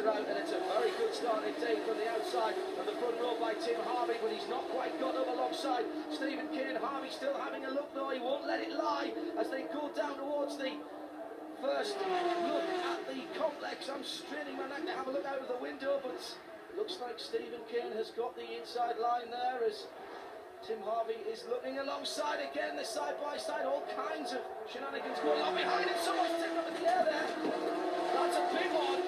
out, and it's a very good start indeed from the outside of the front row by Tim Harvey, but he's not quite got up alongside Stephen Kane. Harvey still having a look though, he won't let it lie as they go down towards the first look at the complex. I'm straining my neck to have a look out of the window, but looks like Stephen Kane has got the inside line there as Tim Harvey is looking alongside again, the side by side, all kinds of shenanigans going on behind him. Someone's taken up in the air there. That's a big one.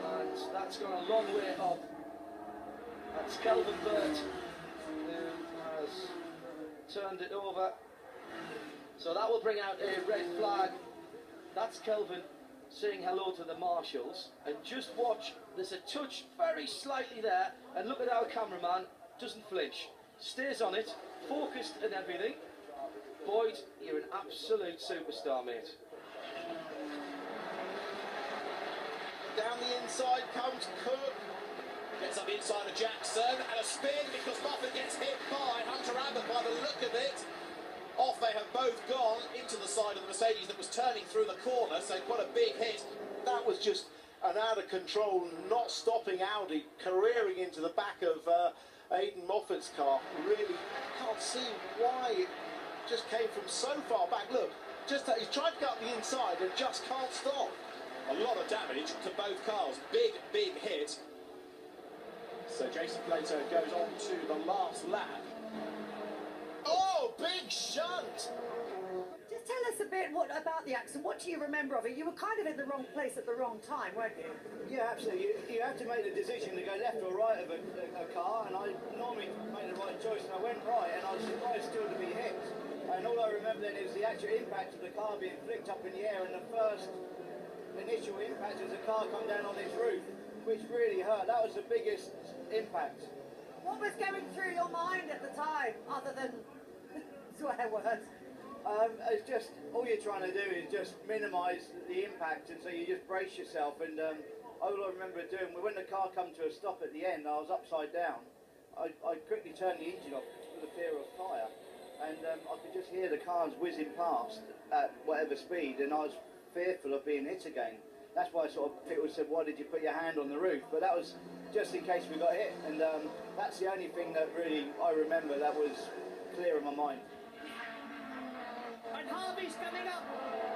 And that's gone a long way up. That's Kelvin Burt who has turned it over. So that will bring out a red flag. That's Kelvin saying hello to the marshals. And just watch, there's a touch very slightly there. And look at our cameraman. Doesn't flinch, stays on it, focused and everything. Boyd, you're an absolute superstar, mate. Down the inside comes Cook. Gets up inside of Jackson and a spin because Buffett gets hit by Hunter Abbott by the look of it. Off they have both gone into the side of the Mercedes that was turning through the corner, so quite a big hit. That was just an out of control, not stopping Audi, careering into the back of Aidan Moffat's car. Really can't see why it just came from so far back. Look, just he's tried to get up the inside and just can't stop. A lot of damage to both cars. Big, big hit. So Jason Plato goes on to the last lap. Oh, big shunt! Just tell us a bit about the accident. What do you remember of it? You were kind of in the wrong place at the wrong time, weren't you? Yeah, absolutely. You have to make the decision to go left or right of a car, and I normally made the right choice, and I went right, and I was surprised still to be hit. And all I remember then is the actual impact of the car being flicked up in the air, and the first initial impact as the car come down on its roof, which really hurt. That was the biggest impact. What was going through your mind at the time, other than swear words? It's just, all you're trying to do is just minimise the impact, and so you just brace yourself. And all I remember doing, when the car come to a stop at the end, I was upside down. I quickly turned the engine off for the fear of fire, and I could just hear the cars whizzing past at whatever speed, and I was fearful of being hit again. That's why people said, why did you put your hand on the roof? But that was just in case we got hit, and that's the only thing that really I remember that was clear in my mind. And Harvey's coming up.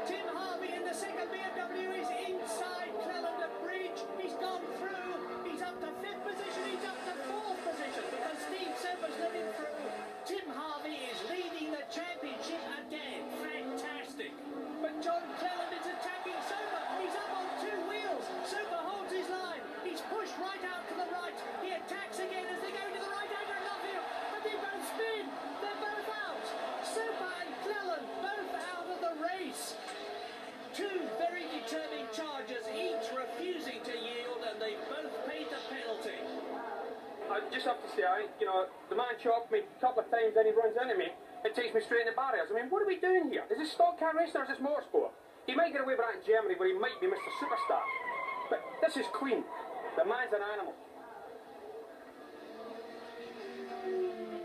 Tim Harvey in the second BMW is inside Clellander Bridge. He's gone through. He's up to 5th position. He's up to 4th position because Steve Sepper's let him through. Tim Harvey is leading the championship again. Fantastic. But John Clelander's attacking Soper. He's up on 2 wheels. Soper holds his line. He's pushed right out to the right. He attacks again as they go to the right over Nuffield. But they both spin. They're both out. Soper and Cleland both out of the race. 2 very determined chargers, each refusing to yield, and they both paid the penalty. I just have to say, the man chopped me a couple of times, then he runs into me. It takes me straight in the barriers. I mean, what are we doing here? Is this stock car racing or is this motorsport? He might get away with that in Germany where he might be Mr. Superstar. But this is clean. The man's an animal.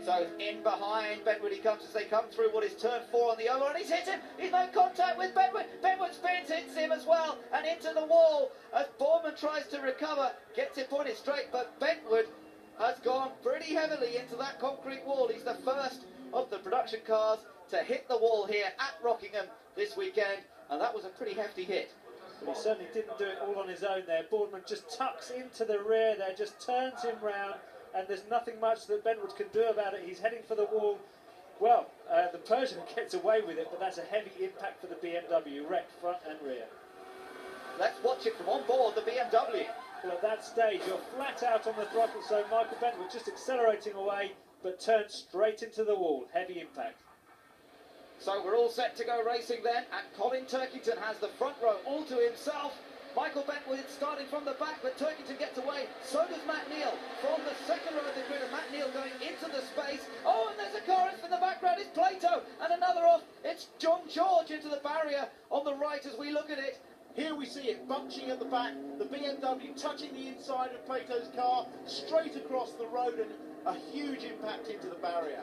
So in behind Benwood he comes as they come through what is turn 4 on the oval, and he's hit him. He's made contact with Benwood. Benwood spins, hits him as well, and into the wall as Bourman tries to recover, gets it pointed straight, but Benwood has gone pretty heavily into that concrete wall. He's the first of the production cars to hit the wall here at Rockingham this weekend, and that was a pretty hefty hit. But he certainly didn't do it all on his own there. Boardman just tucks into the rear there, just turns him round, and there's nothing much that Benwood can do about it. He's heading for the wall. Well, the Persian gets away with it, but that's a heavy impact for the BMW, wrecked front and rear. Let's watch it from on board the BMW. Well, at that stage, you're flat out on the throttle, so Michael Benwood just accelerating away, but turned straight into the wall. Heavy impact. So we're all set to go racing then, and Colin Turkington has the front row all to himself. Michael Benwood starting from the back, but Turkington gets away. So does Matt Neal from the second row of the grid, and Matt Neal going into the space. Oh, and there's a car in the background. It's Plato, and another off. It's John George into the barrier on the right as we look at it. Here we see it bunching at the back, the BMW touching the inside of Plato's car, straight across the road, and a huge impact into the barrier.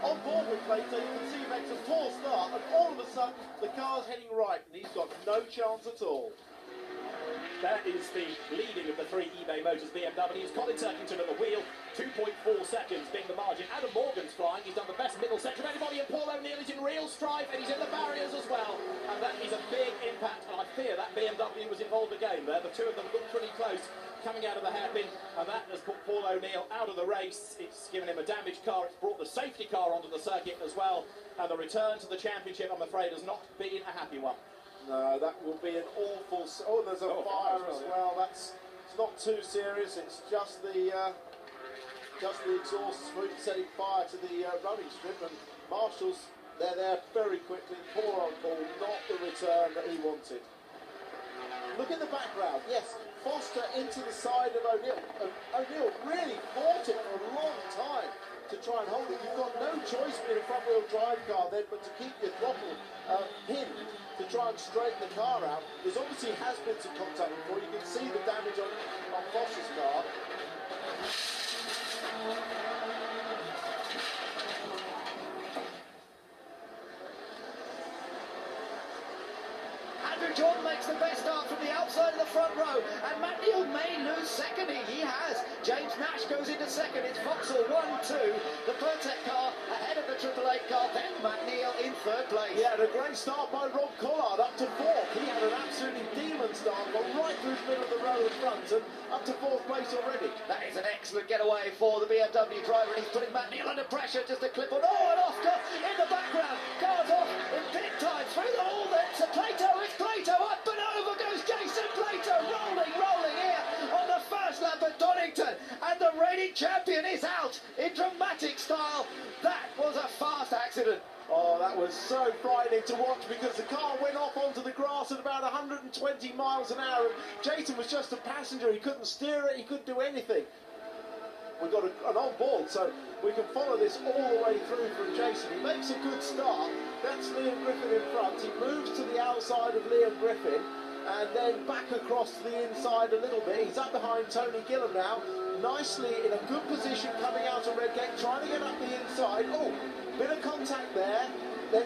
On board with Plato, you can see he makes a poor start, and all of a sudden the car's heading right, and he's got no chance at all. That is the leading of the three eBay Motors BMWs. Colin Turkington at the wheel, 2.4 seconds being the margin. Adam Morgan's flying. He's done the best middle section of anybody, and Paul O'Neill is in real strife, and he's in the barriers as well. And that is a big impact, and I fear that BMW was involved again there. The two of them look pretty close coming out of the hairpin, and that has put Paul O'Neill out of the race. It's given him a damaged car. It's brought the safety car onto the circuit as well, and the return to the championship, I'm afraid, has not been a happy one. No, that will be an awful... Oh, there's a fire as well. It's not too serious. It's just the exhaust smooth-setting fire to the running strip, and Marshall's, they're there very quickly. Poor old Paul, not the return that he wanted. Look in the background. Yes, Foster into the side of O'Neill. O'Neill really fought it for a long time to try and hold it. You've got no choice in a front-wheel drive car then but to keep your throttle pinned to try and straighten the car out. There's obviously has been some contact before. You can see the damage on Foster's car. Andrew Jordan makes the best start from the outside of the front row, and Matt Neal may lose second. He has. James Nash goes into second. It's Vauxhall 1-2. The Pertec car ahead of the Triple Eight car. Then Matt Neal in third place. Yeah, and a great start by Rob Collard up to fourth. He had an absolutely demon start, got right through the middle of the row in front and up to fourth place already. That is an excellent getaway for the BMW driver, and he's putting Matt Neal under pressure. Just a clip on. Oh, and Oscar in the background. Cars off in pit time. Through the wall then to Plato. It's Plato up and over goes Jason Plato. Rolling here on the first lap at Donington. And the reigning champion is out in dramatic style. That was a fast accident. Oh, that was so frightening to watch because the car went off onto the grass at about 120 miles an hour. And Jason was just a passenger. He couldn't steer it. He couldn't do anything. We've got an on-board, so we can follow this all the way through from Jason. He makes a good start. That's Liam Griffin in front. He moves to the outside of Liam Griffin and then back across to the inside a little bit. He's up behind Tony Gillam now. Nicely in a good position coming out of Redgate, trying to get up the inside. Oh, bit of contact there. Then,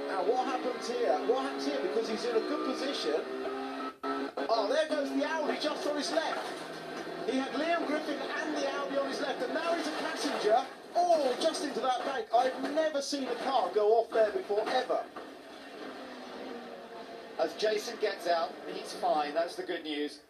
now what happens here? What happens here? Because he's in a good position. Oh, there goes the Audi just on his left. He had Liam Griffin and the Audi on his left, and now he's a passenger. Oh, just into that bank. I've never seen a car go off there before, ever. As Jason gets out, he's fine. That's the good news.